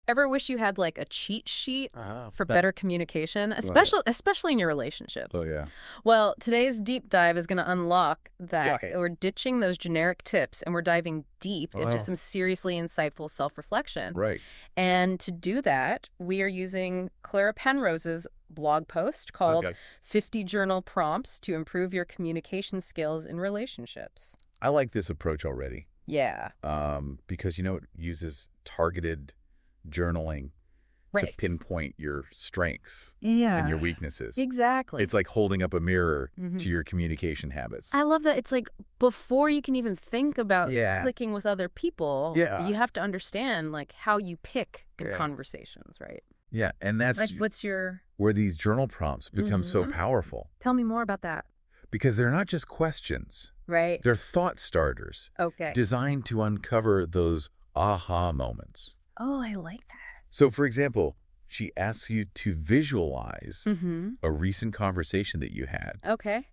Ever wish you had like a cheat sheet for That- better communication, Right. especially in your relationships? Oh, yeah. Well, today's deep dive is going to unlock that. Yeah. We're ditching those generic tips and we're diving deep into Wow. some seriously insightful self-reflection. Right. And to do that, we are using Clara Penrose's blog post called Okay. 50 Journal Prompts to Improve Your Communication Skills in Relationships. I like this approach already Yeah. because, it uses targeted journaling to Right. pinpoint your strengths Yeah. and your weaknesses. Exactly. It's like holding up a mirror Mhm. to your communication habits. I love that. It's like before you can even think about Yeah. clicking with other people, Yeah. you have to understand like how you pick in Yeah. conversations, right? Yeah, and that's Like what's your... where these journal prompts become so Mhm. powerful Tell me more about that. because they're not just questions. Right. They're thought starters Okay. designed to uncover those aha moments. Oh, I like that. So, for example, she asks you to visualize Mm-hmm. a recent conversation that you had Okay.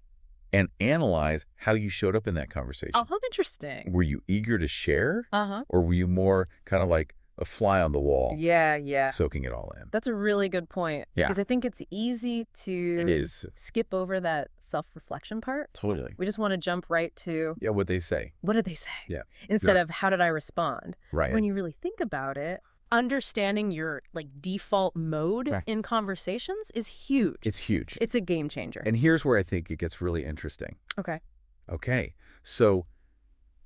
and analyze how you showed up in that conversation. Oh, how interesting. Were you eager to share, Uh-huh. or were you more kind of like a fly on the wall, Yeah. soaking it all in? That's a really good point. Yeah. Because I think it's easy to It is. skip over that self-reflection part. Totally. We just want to jump right to, Yeah, what they say. what did they say? Yeah. Instead Yeah. of how did I respond? Right. When you really think about it, understanding your like default mode Right. in conversations is huge. It's huge. It's a game changer. And here's where I think it gets really interesting. Okay. Okay, so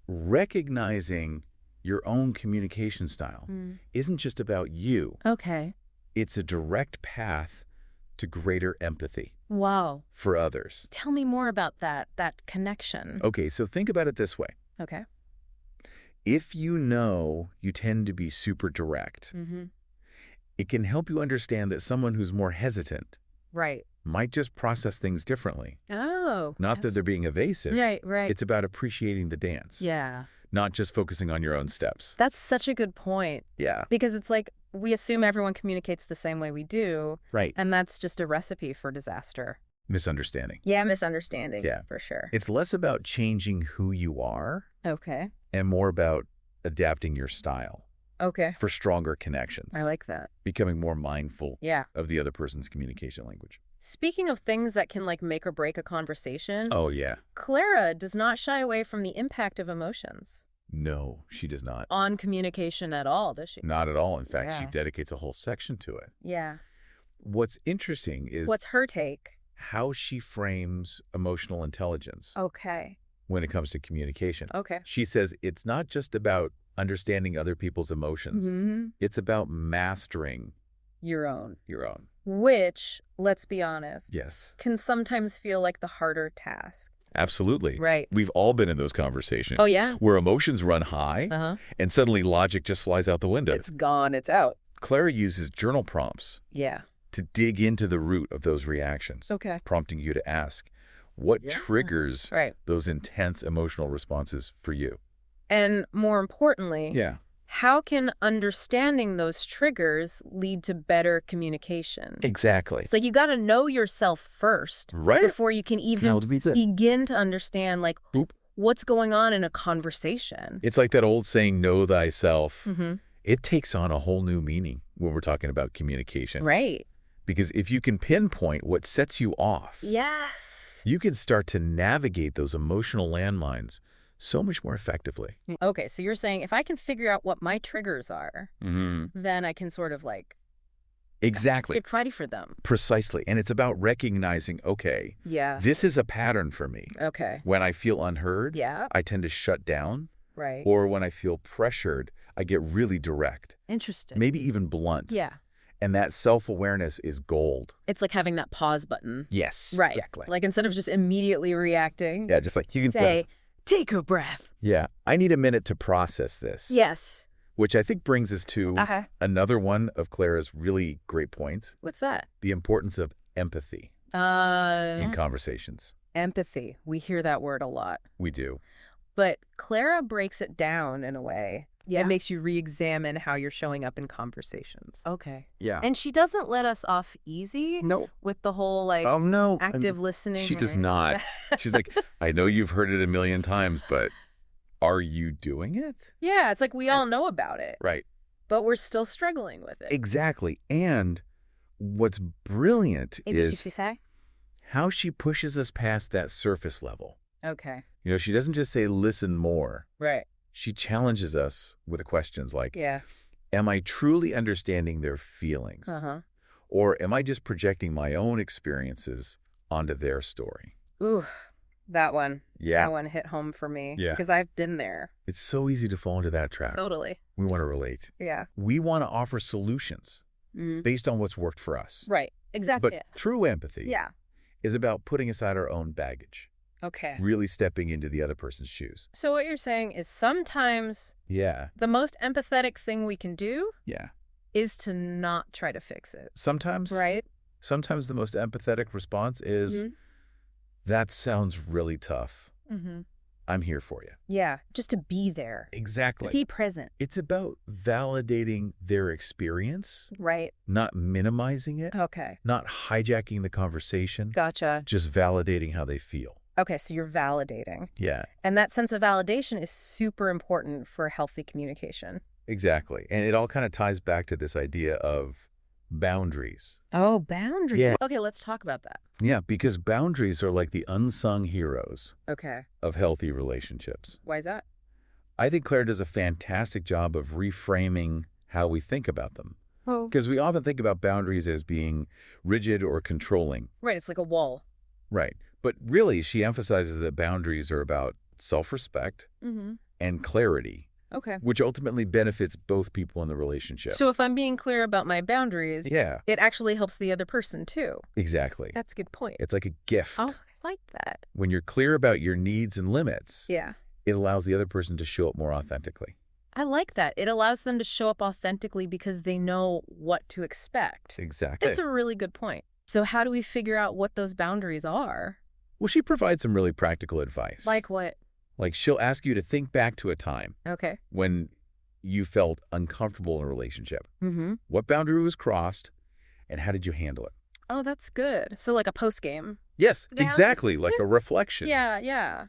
recognizing your own communication style isn't just about you. Okay. It's a direct path to greater empathy Wow. for others. Tell me more about that connection. Okay, so think about it this way. Okay. If you know you tend to be super direct, Mm-hmm. it can help you understand that someone who's more hesitant Right. might just process things differently. Oh. Not that they're being evasive. Right. It's about appreciating the dance, Yeah. not just focusing on your own steps. That's such a good point. Yeah. Because it's like we assume everyone communicates the same way we do, Right. and that's just a recipe for disaster. Misunderstanding. Yeah, misunderstanding. Yeah. For sure. It's less about changing who you are Okay. and more about adapting your style Okay. for stronger connections. I like that. Becoming more mindful Yeah. of the other person's communication language. Speaking of things that can like make or break a conversation, Oh, yeah. Clara does not shy away from the impact of emotions No, she does not. on communication at all, does she? Not at all. In fact, she Yeah. dedicates a whole section to it. Yeah. What's interesting is What's her take? how she frames emotional intelligence Okay. when it comes to communication. Okay. She says it's not just about understanding other people's emotions. Mm-hmm. It's about mastering Your own. your own. Which, let's be honest, Yes, can sometimes feel like the harder task. absolutely. Right. We've all been in those conversations Oh, yeah? where emotions run high Uh-huh. and suddenly logic just flies out the window. It's gone. It's out. Clara uses journal prompts Yeah. to dig into the root of those reactions, Okay. prompting you to ask, what Yeah. triggers Right. those intense emotional responses for you? And more importantly, Yeah. how can understanding those triggers lead to better communication? Exactly. It's like you got to know yourself first Right. before you can even begin to understand like Oop. what's going on in a conversation. It's like that old saying, know thyself. Mm-hmm. It takes on a whole new meaning when we're talking about communication. Right. Because if you can pinpoint what sets you off, Yes. you can start to navigate those emotional landmines so much more effectively. Okay, so you're saying if I can figure out what my triggers are, Mm-hmm. then I can sort of like Exactly. get ready for them. Precisely. And it's about recognizing, okay, Yeah. this is a pattern for me. Okay. When I feel unheard, Yeah. I tend to shut down. Right. Or when I feel pressured, I get really direct, Interesting. maybe even blunt. Yeah. And that self-awareness is gold. It's like having that pause button. Yes. Right. Exactly. Like instead of just immediately reacting, Yeah, just like you can say, take a breath. Yeah, I need a minute to process this. Yes. Which I think brings us to Uh-huh. another one of Clara's really great points, What's that? the importance of empathy in conversations. Empathy. We hear that word a lot. We do. But Clara breaks it down in a way. That makes you re-examine how you're showing up in conversations. Okay. Yeah. And she doesn't let us off easy No. with the whole like Oh, no. active listening. She does or- not. She's like, I know you've heard it a million times, but are you doing it? Yeah, it's like we all know about it. Right. But we're still struggling with it. Exactly. And what's brilliant Maybe is she say? how she pushes us past that surface level. Okay. You know, she doesn't just say, listen more. Right. She challenges us with questions like, Yeah. am I truly understanding their feelings? Uh-huh. Or am I just projecting my own experiences onto their story? Ooh, that one. Yeah. That one hit home for me. Yeah. Because I've been there. It's so easy to fall into that trap. Totally. We want to relate. Yeah. We want to offer solutions Mm. based on what's worked for us. Right. Exactly. But true empathy Yeah. is about putting aside our own baggage, Okay. really stepping into the other person's shoes. So what you're saying is sometimes Yeah. the most empathetic thing we can do Yeah. is to not try to fix it. Sometimes the most empathetic response is, that sounds really tough. Mm-hmm. I'm here for you. Yeah. Just to be there. Exactly. Be present. It's about validating their experience, Right. not minimizing it, Okay. not hijacking the conversation, Gotcha. just validating how they feel. Okay, so you're validating. Yeah, And that sense of validation is super important for healthy communication. exactly. And it all kind of ties back to this idea of boundaries. Oh, boundaries. Yeah. Okay, let's talk about that. Yeah, because boundaries are like the unsung heroes Okay. of healthy relationships. Why is that? I think Claire does a fantastic job of reframing how we think about them. Oh. Because we often think about boundaries as being rigid or controlling. Right, it's like a wall. Right. But really, she emphasizes that boundaries are about self-respect Mm-hmm. and clarity, Okay. which ultimately benefits both people in the relationship. So if I'm being clear about my boundaries, Yeah, it actually helps the other person too. exactly. That's a good point. It's like a gift. Oh, I like that. When you're clear about your needs and limits, Yeah. it allows the other person to show up more authentically. I like that. It allows them to show up authentically because they know what to expect. Exactly. That's a really good point. So how do we figure out what those boundaries are? Well, she provides some really practical advice. Like what? Like she'll ask you to think back to a time Okay. when you felt uncomfortable in a relationship. Mm-hmm. What boundary was crossed, and how did you handle it? Oh, that's good. So like a post game. Yes, Yeah. exactly, like a reflection. Yeah, yeah.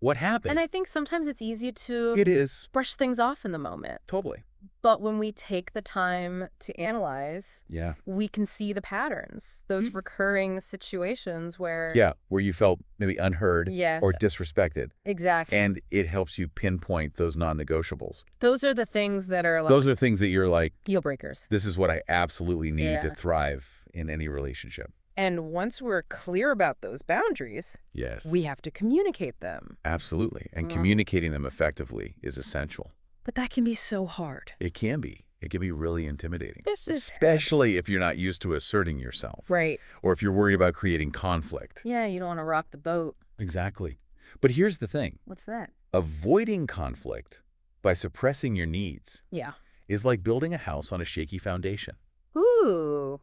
What happened? And I think sometimes it's easy to It is. brush things off in the moment. Totally. But when we take the time to analyze, Yeah. we can see the patterns, those recurring situations where... Yeah, where you felt maybe unheard Yes. or disrespected. Exactly. And it helps you pinpoint those non-negotiables. Those are the things that are like Those are things that you're like, deal breakers. this is what I absolutely need to Yeah. thrive in any relationship. And once we're clear about those boundaries, Yes. we have to communicate them. Absolutely. And Mhm. communicating them effectively is essential. But that can be so hard. It can be. It can be really intimidating. This is Especially if you're not used to asserting yourself. right. Or if you're worried about creating conflict. Yeah, you don't want to rock the boat. Exactly. But here's the thing. What's that? Avoiding conflict by suppressing your needs Yeah. is like building a house on a shaky foundation. Ooh.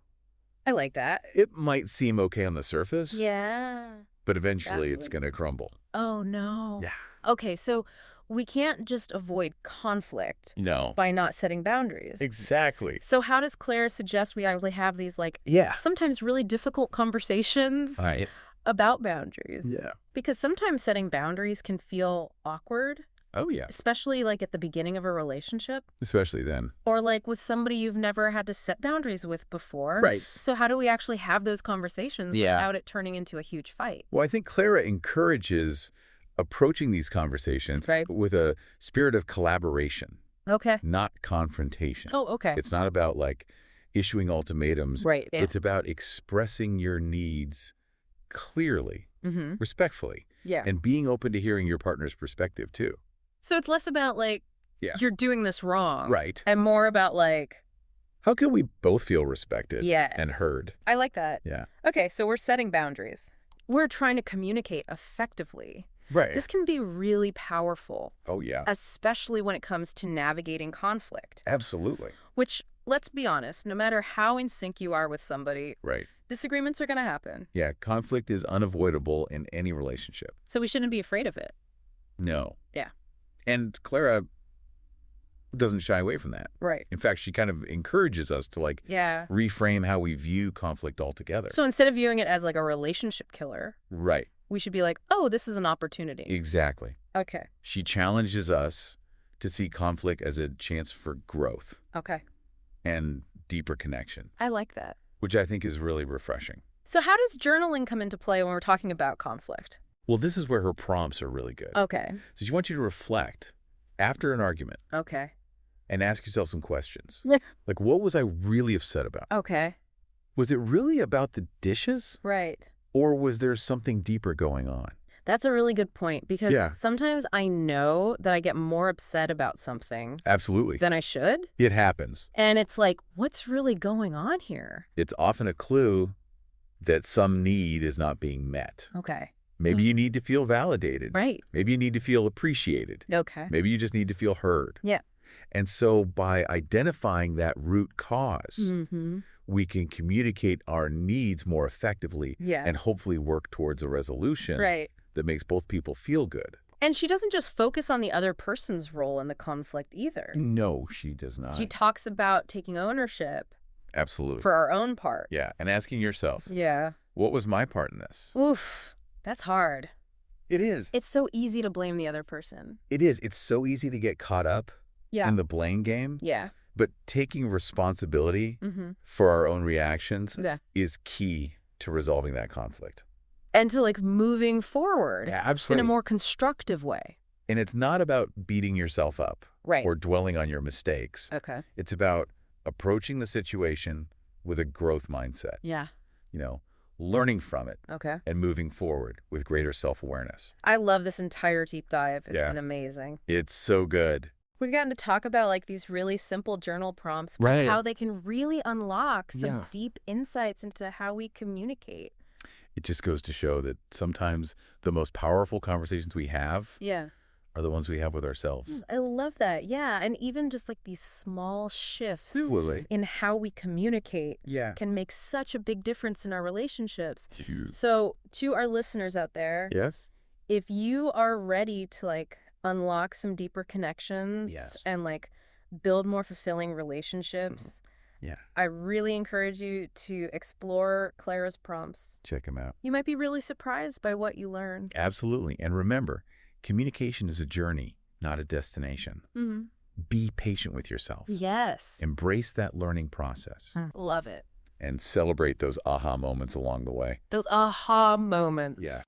I like that. It might seem okay on the surface, Yeah. but eventually it's Definitely. going to crumble. Oh, no. Yeah. Okay, so we can't just avoid conflict No. by not setting boundaries. Exactly. So how does Claire suggest we actually have these, like, Yeah. sometimes really difficult conversations All right. about boundaries? Yeah. Because sometimes setting boundaries can feel awkward, Oh, yeah. especially, like, at the beginning of a relationship. Especially then. Or, like, with somebody you've never had to set boundaries with before. Right. So how do we actually have those conversations Yeah. without it turning into a huge fight? Well, I think Clara encourages approaching these conversations Right. with a spirit of collaboration, Okay. not confrontation. Oh, okay. It's not about like issuing ultimatums. Right. Yeah. It's about expressing your needs clearly, Mm-hmm. respectfully, Yeah. and being open to hearing your partner's perspective too. So it's less about, like, Yeah. you're doing this wrong. Right. And more about, like, How can we both feel respected yes. and heard? I like that. Yeah. Okay, so we're setting boundaries. We're trying to communicate effectively. Right. This can be really powerful, Oh, yeah. especially when it comes to navigating conflict. Absolutely. Which, let's be honest, no matter how in sync you are with somebody, Right. disagreements are going to happen. Yeah. Conflict is unavoidable in any relationship. So we shouldn't be afraid of it. No. Yeah. And Clara doesn't shy away from that. Right. In fact, she kind of encourages us to like Yeah. reframe how we view conflict altogether. So instead of viewing it as like a relationship killer, Right. we should be like, oh, this is an opportunity. Exactly. Okay. She challenges us to see conflict as a chance for growth Okay. and deeper connection, I like that. which I think is really refreshing. So how does journaling come into play when we're talking about conflict? Well, this is where her prompts are really good. Okay. So she wants you to reflect after an argument Okay. and ask yourself some questions. Yeah. Like, what was I really upset about? Okay. Was it really about the dishes? Right. Or was there something deeper going on? That's a really good point because Yeah. sometimes I know that I get more upset about something Absolutely. than I should. It happens. And it's like, what's really going on here? It's often a clue that some need is not being met. Okay. Maybe you need to feel validated. Right. Maybe you need to feel appreciated. Okay. Maybe you just need to feel heard. Yeah. And so by identifying that root cause, Mm-hmm. we can communicate our needs more effectively Yeah. and hopefully work towards a resolution Right. that makes both people feel good. And she doesn't just focus on the other person's role in the conflict either. No, she does not. She talks about taking ownership Absolutely. for our own part. Yeah, and asking yourself, Yeah. what was my part in this? Oof. That's hard. It is. It's so easy to blame the other person. It is. It's so easy to get caught up Yeah. in the blame game, Yeah. but taking responsibility Mm-hmm. for our own reactions Yeah. is key to resolving that conflict. And to like moving forward in a Absolutely. more constructive way. And it's not about beating yourself up Right. or dwelling on your mistakes. Okay. It's about approaching the situation with a growth mindset, Yeah. learning from it Okay. and moving forward with greater self-awareness. I love this entire deep dive. It's Yeah. been amazing. It's so good. We've gotten to talk about like these really simple journal prompts, but Right. how they can really unlock some Yeah. deep insights into how we communicate. It just goes to show that sometimes the most powerful conversations we have Yeah. are the ones we have with ourselves. I love that. Yeah. And even just like these small shifts Absolutely. in how we communicate Yeah. can make such a big difference in our relationships. Huge. So to our listeners out there, Yes? if you are ready to like unlock some deeper connections Yes. and like build more fulfilling relationships, Yeah. I really encourage you to explore Clara's prompts. Check them out. You might be really surprised by what you learn. Absolutely. And remember, communication is a journey, not a destination. Mm-hmm. Be patient with yourself. Yes. Embrace that learning process Love it. and celebrate those aha moments along the way. Those aha moments. Yeah.